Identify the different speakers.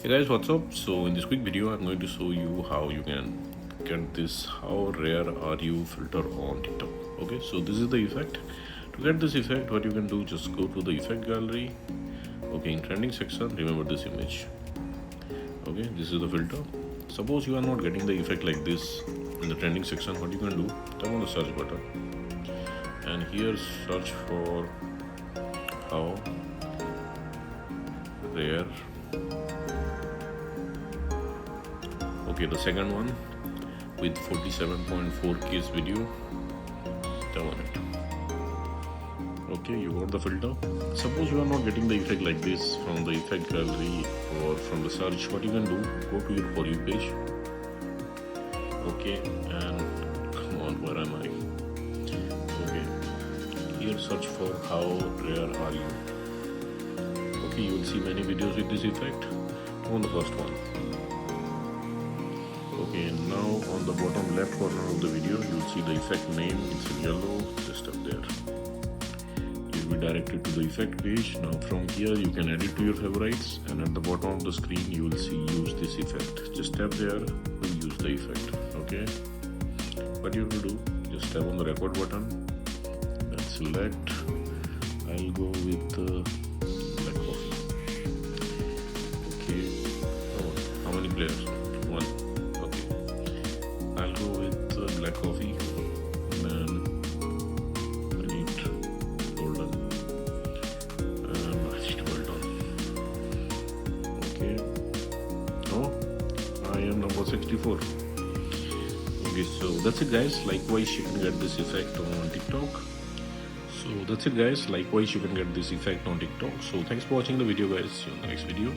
Speaker 1: Hey guys, what's up? So in this quick video I'm going to show you how you can get this how rare are you filter on TikTok. Okay, so this is the effect. To get this effect, what you can do, just go to the effect gallery. Okay, in trending section, remember this image. Okay, this is the filter. Suppose you are not getting the effect like this in the trending section, what you can do, tap on the search button and here search for how rare. Okay, the second one with 47.4K video, tap on it. Okay, you got the filter. Suppose you are not getting the effect like this from the effect gallery or from the search, what you can do, go to your For You page. Okay, and come on, where am I? Okay, here search for how rare are you. Okay, you will see many videos with this effect. On the first one. Okay, now on the bottom left corner of the video, you will see the effect name. It's in yellow. Just tap there. You'll be directed to the effect page. Now from here, you can edit to your favorites, and at the bottom of the screen, you will see use this effect. Just tap there to use the effect. Okay. What you have to do? Just tap on the record button and select. I'll go with black coffee. Okay. Oh, how many players? One. I'll go with black coffee, then I need golden and vegetable done. Okay. Oh, I am number 64. Okay, so that's it guys. Likewise, you can get this effect on TikTok. So that's it guys. Likewise, you can get this effect on TikTok. So thanks for watching the video guys. See you in the next video.